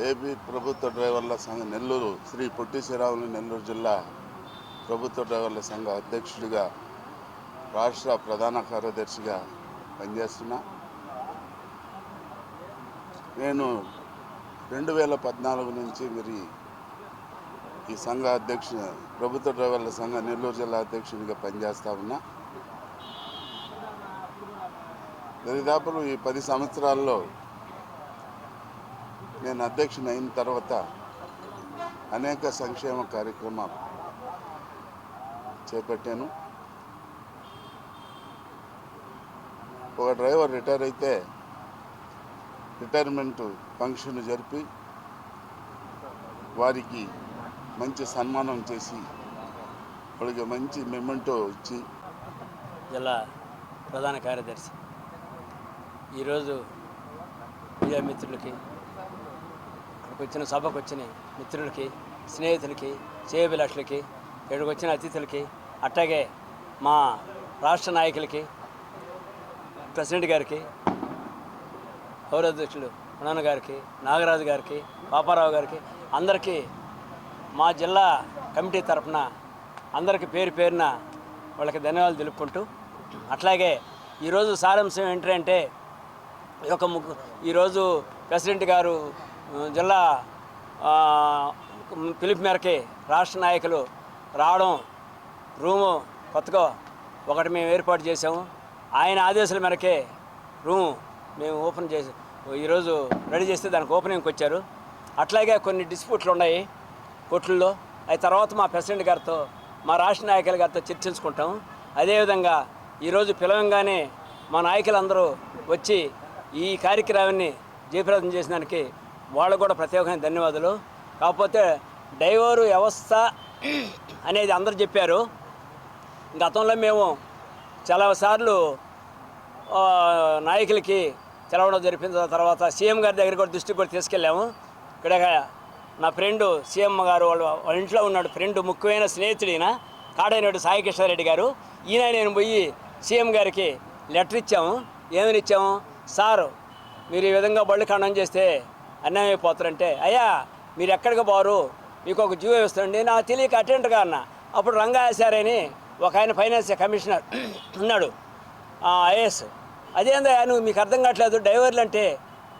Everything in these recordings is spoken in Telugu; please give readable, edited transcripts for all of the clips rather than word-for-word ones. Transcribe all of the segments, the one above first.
ఏపీ ప్రభుత్వ డ్రైవర్ల సంఘ నెల్లూరు శ్రీ పొట్టి శ్రీరాములు నెల్లూరు జిల్లా ప్రభుత్వ డ్రైవర్ల సంఘ అధ్యక్షుడిగా రాష్ట్ర ప్రధాన కార్యదర్శిగా పనిచేస్తున్నా. నేను 2014 నుంచి మరి ఈ సంఘ ప్రభుత్వ డ్రైవర్ల సంఘ నెల్లూరు జిల్లా అధ్యక్షుడిగా పనిచేస్తూ ఉన్నా. దరిదాపులు ఈ 10 సంవత్సరాల్లో నేను అధ్యక్షుని అయిన తర్వాత అనేక సంక్షేమ కార్యక్రమాలు చేపట్టాను. ఒక డ్రైవర్ రిటైర్ అయితే రిటైర్మెంట్ ఫంక్షన్ జరిపి వారికి మంచి సన్మానం చేసి వాళ్ళకి మంచి మెమెంటో ఇచ్చి. జిల్లా ప్రధాన కార్యదర్శి ఈరోజు మీడియా మిత్రులకి, ఇక్కడికి వచ్చిన సభకు వచ్చిన మిత్రులకి, స్నేహితులకి, శ్రేయోభిలాషులకి, ఇక్కడికి వచ్చిన అతిథులకి, అట్లాగే మా రాష్ట్ర నాయకులకి, ప్రెసిడెంట్ గారికి, పౌరాధ్యక్షులు పునాన్న గారికి, నాగరాజు గారికి, పాపారావు గారికి, అందరికీ మా జిల్లా కమిటీ తరఫున అందరికీ పేరు పేరున వాళ్ళకి ధన్యవాదాలు తెలుపుకుంటూ, అట్లాగే ఈరోజు సారాంశం ఏంటంటే ఈరోజు ప్రెసిడెంట్ గారు జిల్లా పిలుపు మేరకి రాష్ట్ర నాయకులు రావడం, రూము కొత్తగా ఒకటి మేము ఏర్పాటు చేసాము. ఆయన ఆదేశాల మేరకే రూము మేము ఓపెన్ చేసి ఈరోజు రెడీ చేస్తే దానికి ఓపెనింగ్కి వచ్చారు. అట్లాగే కొన్ని డిస్ప్యూట్లు ఉన్నాయి కోర్టుల్లో. అవి తర్వాత మా ప్రెసిడెంట్ గారితో, మా రాష్ట్ర నాయకుల గారితో చర్చించుకుంటాం. అదేవిధంగా ఈరోజు పిలవంగానే మా నాయకులందరూ వచ్చి ఈ కార్యక్రమాన్ని జయప్రదం చేసినందుకు వాళ్ళు కూడా ప్రత్యేకమైన ధన్యవాదాలు. కాకపోతే డ్రైవరు వ్యవస్థ అనేది అందరూ చెప్పారు. గతంలో మేము చాలాసార్లు నాయకులకి తెలవడం జరిపిన తర్వాత సీఎం గారి దగ్గర కూడా దృష్టికి కూడా తీసుకెళ్ళాము. ఇక్కడ నా ఫ్రెండు సీఎం గారు వాళ్ళ ఇంట్లో ఉన్నాడు, ఫ్రెండ్ ముఖ్యమైన స్నేహితుడైన కాడైనాడు సాయికృష్ణారెడ్డి గారు. ఈయన నేను పోయి సీఎం గారికి లెటర్ ఇచ్చాము. ఏమని ఇచ్చాము, సార్ మీరు ఈ విధంగా బళ్ళు ఖండం చేస్తే అన్యాయం అయిపోతారంటే, అయ్యా మీరు ఎక్కడికి పోరు, మీకు ఒక జీవో ఇస్తాండి. నాకు తెలియక అటెండర్గా అన్న. అప్పుడు రంగాచారి అని ఒక ఆయన ఫైనాన్స్ కమిషనర్ ఉన్నాడు, ఐఏఎస్. అదేందా నువ్వు మీకు అర్థం కావట్లేదు, డ్రైవర్లు అంటే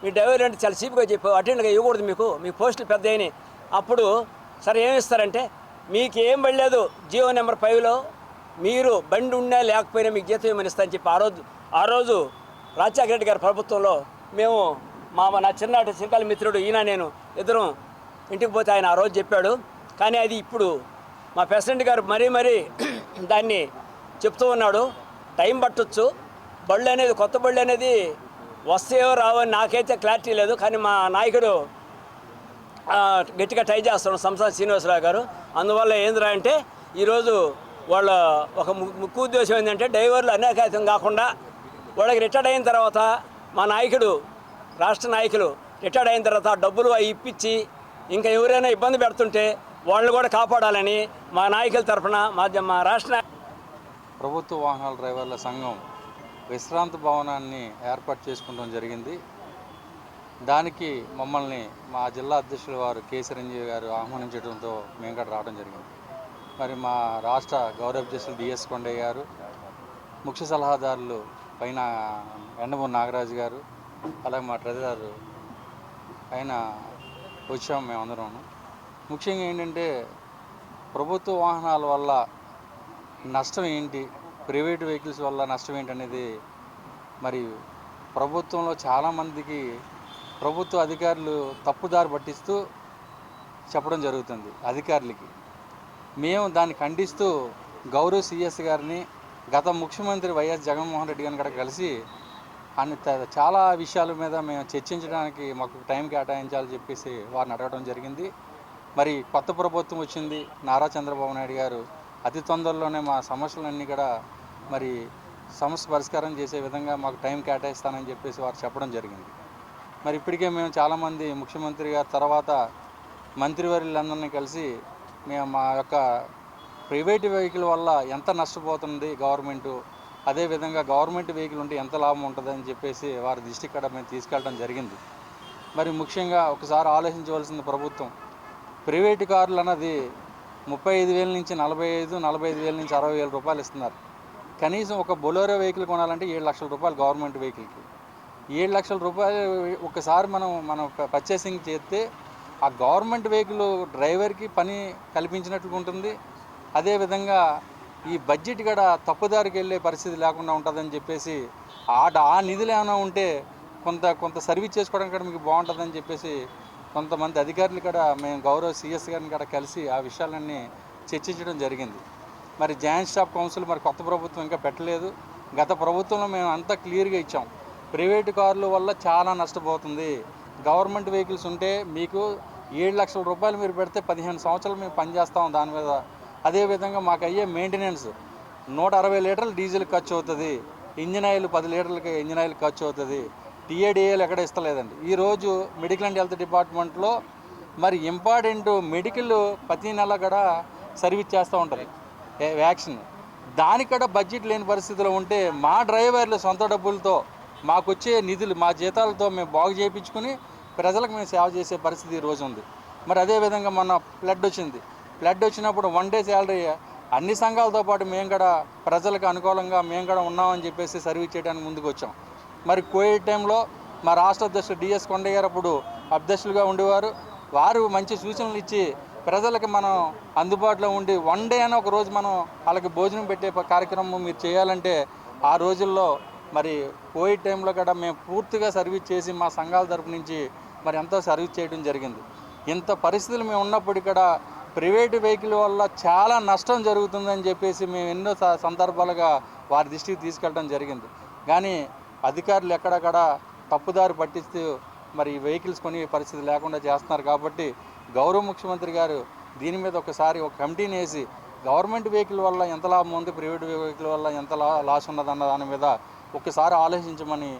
మీ డ్రైవర్లు అంటే చాలా చీప్గా చెప్పావు, అటెండర్గా ఇవ్వకూడదు, మీ పోస్టులు పెద్ద అయినాయి. అప్పుడు సరే ఏమి ఇస్తారంటే, మీకు ఏం పడలేదు జియో నెంబర్ 5లో మీరు బండి ఉన్నా లేకపోయినా మీకు జీతం ఏమని ఇస్తా అని చెప్పి ఆ రోజు రాజశేఖర రెడ్డి గారి ప్రభుత్వంలో మేము నా చిన్ననాటి శ్రీకాళ మిత్రుడు ఈయన నేను ఇద్దరం ఇంటికి పోతే ఆయన ఆ రోజు చెప్పాడు. కానీ అది ఇప్పుడు మా ప్రెసిడెంట్ గారు మరీ దాన్ని చెప్తూ ఉన్నాడు. టైం పట్టొచ్చు, బళ్ళు అనేది కొత్త బళ్ళు అనేది వస్తాయో రావని నాకైతే క్లారిటీ లేదు. కానీ మా నాయకుడు గట్టిగా ట్రై చేస్తున్నాడు, సంసార శ్రీనివాసరావు గారు. అందువల్ల ఏందిరా అంటే ఈరోజు వాళ్ళ ఒక ముఖ్య ఉద్దేశం ఏంటంటే డ్రైవర్లు అనేకాతం కాకుండా వాళ్ళకి రిటైర్డ్ అయిన తర్వాత మా నాయకుడు, రాష్ట్ర నాయకులు రిటైర్డ్ అయిన తర్వాత డబ్బులు అవి ఇప్పించి ఇంకా ఎవరైనా ఇబ్బంది పెడుతుంటే వాళ్ళని కూడా కాపాడాలని మా నాయకుల తరఫున మా రాష్ట్ర ప్రభుత్వ వాహనాల డ్రైవర్ల సంఘం విశ్రాంతి భవనాన్ని ఏర్పాటు చేసుకోవడం జరిగింది. దానికి మమ్మల్ని మా జిల్లా అధ్యక్షుల వారు కె చిరంజీవి గారు ఆహ్వానించడంతో మేము కూడా రావడం జరిగింది. మరి మా రాష్ట్ర గౌరవాధ్యక్షులు డిఎస్ కొండయ్య గారు, ముఖ్య సలహాదారులు పైన ఎండమూరి నాగరాజు గారు, అలాగే మా ట్రెజరర్ అయిన వచ్చాము మేమందరం. ముఖ్యంగా ఏంటంటే ప్రభుత్వ వాహనాల వల్ల నష్టం ఏంటి, ప్రైవేట్ వెహికల్స్ వల్ల నష్టం ఏంటి అనేది మరి ప్రభుత్వంలో చాలామందికి ప్రభుత్వ అధికారులు తప్పుదారి పట్టిస్తూ చెప్పడం జరుగుతుంది అధికారులకి. మేము దాన్ని ఖండిస్తూ గౌరవ సిఎస్ గారిని, గత ముఖ్యమంత్రి వైఎస్ జగన్మోహన్ రెడ్డి గారిని కూడా కలిసి చాలా విషయాల మీద మేము చర్చించడానికి మాకు టైం కేటాయించాలని చెప్పేసి వారిని అడగడం జరిగింది. మరి కొత్త ప్రభుత్వం వచ్చింది, నారా చంద్రబాబు నాయుడు గారు అతి తొందరలోనే మా సమస్యలన్నీ కూడా మరి సమస్య పరిష్కారం చేసే విధంగా మాకు టైం కేటాయిస్తానని చెప్పేసి వారు చెప్పడం జరిగింది. మరి ఇప్పటికే మేము చాలామంది ముఖ్యమంత్రి గారి తర్వాత మంత్రివర్యులందరినీ కలిసి మేము మా యొక్క ప్రైవేట్ వెహికల్ వల్ల ఎంత నష్టపోతుంది గవర్నమెంటు, అదేవిధంగా గవర్నమెంట్ వెహికల్ ఉంటే ఎంత లాభం ఉంటుందని చెప్పేసి వారి దృష్టికి కూడా మేము తీసుకెళ్ళడం జరిగింది. మరి ముఖ్యంగా ఒకసారి ఆలోచించవలసింది ప్రభుత్వం. ప్రైవేటు కార్లు అన్నది 35,000 నుంచి 45,000 నుంచి 60,000 రూపాయలు ఇస్తున్నారు. కనీసం ఒక బొలెరో వెహికల్ కొనాలంటే 7 లక్షల రూపాయలు గవర్నమెంట్ వెహికల్కి. 7 లక్షల రూపాయలు ఒకసారి మనం పర్చేసింగ్ చేస్తే ఆ గవర్నమెంట్ వెహికల్ డ్రైవర్కి పని కల్పించినట్లు ఉంటుంది. అదేవిధంగా ఈ బడ్జెట్ కూడా తప్పుదారికి వెళ్ళే పరిస్థితి లేకుండా ఉంటుందని చెప్పేసి ఆ నిధులు ఏమైనా ఉంటే కొంత సర్వీస్ చేసుకోవడానికి కూడా మీకు బాగుంటుందని చెప్పేసి కొంతమంది అధికారులు కూడా మేము గౌరవ సిఎస్ గారిని కూడా కలిసి ఆ విషయాలన్నీ చర్చించడం జరిగింది. మరి జాయింట్ స్టాఫ్ కౌన్సిల్ మరి కొత్త ప్రభుత్వం ఇంకా పెట్టలేదు. గత ప్రభుత్వంలో మేము అంతా క్లియర్గా ఇచ్చాం. ప్రైవేటు కార్ల వల్ల చాలా నష్టపోతుంది. గవర్నమెంట్ వెహికల్స్ ఉంటే మీకు 7 లక్షల రూపాయలు మీరు పెడితే 15 సంవత్సరాలు మేము పనిచేస్తాం దాని మీద. అదేవిధంగా మాకు అయ్యే మెయింటెనెన్స్ 160 లీటర్లు డీజిల్ ఖర్చు అవుతుంది. ఇంజిన్ ఆయిల్ 10 లీటర్లకి ఇంజిన్ ఆయిల్ ఖర్చు అవుతుంది. టీఏడిఏలు ఎక్కడ ఇస్తలేదండి. ఈరోజు మెడికల్ అండ్ హెల్త్ డిపార్ట్మెంట్లో మరి ఇంపార్టెంట్ మెడికల్ ప్రతి నెల కూడా సర్వీస్ చేస్తూ ఉంటుంది వ్యాక్సిన్. దానికి కూడా బడ్జెట్ లేని పరిస్థితిలో ఉంటే మా డ్రైవర్లు సొంత డబ్బులతో మాకు వచ్చే నిధులు మా జీతాలతో మేము బాగు చేయించుకుని ప్రజలకు మేము సేవ చేసే పరిస్థితి ఈరోజు ఉంది. మరి అదేవిధంగా మొన్న ఫ్లడ్ వచ్చినప్పుడు 1 డే శాలరీ అన్ని సంఘాలతో పాటు మేము కూడా ప్రజలకు అనుకూలంగా మేము కూడా ఉన్నామని చెప్పేసి సర్వీస్ చేయడానికి ముందుకు వచ్చాం. మరి కోవిడ్ టైంలో మా రాష్ట్ర అధ్యక్షుడు డిఎస్ కొండయ్య గారు అప్పుడు అధ్యక్షులుగా ఉండేవారు. వారు మంచి సూచనలు ఇచ్చి ప్రజలకు మనం అందుబాటులో ఉండి 1 డే అయినా ఒక రోజు మనం వాళ్ళకి భోజనం పెట్టే కార్యక్రమం మీరు చేయాలంటే ఆ రోజుల్లో మరి కోవిడ్ టైంలో కూడా మేము పూర్తిగా సర్వీస్ చేసి మా సంఘాల తరపు నుంచి మరి ఎంతో సర్వీస్ చేయడం జరిగింది. ఇంత పరిస్థితులు మేము ఉన్నప్పటికీ కూడా ప్రైవేటు వెహికల్ వల్ల చాలా నష్టం జరుగుతుందని చెప్పేసి మేము ఎన్నో సందర్భాలుగా వారి దృష్టికి తీసుకెళ్ళడం జరిగింది. కానీ అధికారులు ఎక్కడక్కడ తప్పుదారి పట్టిస్తూ మరి వెహికల్స్ కొని పరిస్థితి లేకుండా చేస్తున్నారు. కాబట్టి గౌరవ ముఖ్యమంత్రి గారు దీని మీద ఒకసారి ఒక కమిటీని వేసి గవర్నమెంట్ వెహికల్ వల్ల ఎంత లాభం ఉంది, ప్రైవేట్ వెహికల్ వల్ల ఎంత లాస్ ఉన్నదన్న దాని మీద ఒకసారి ఆలోచించమని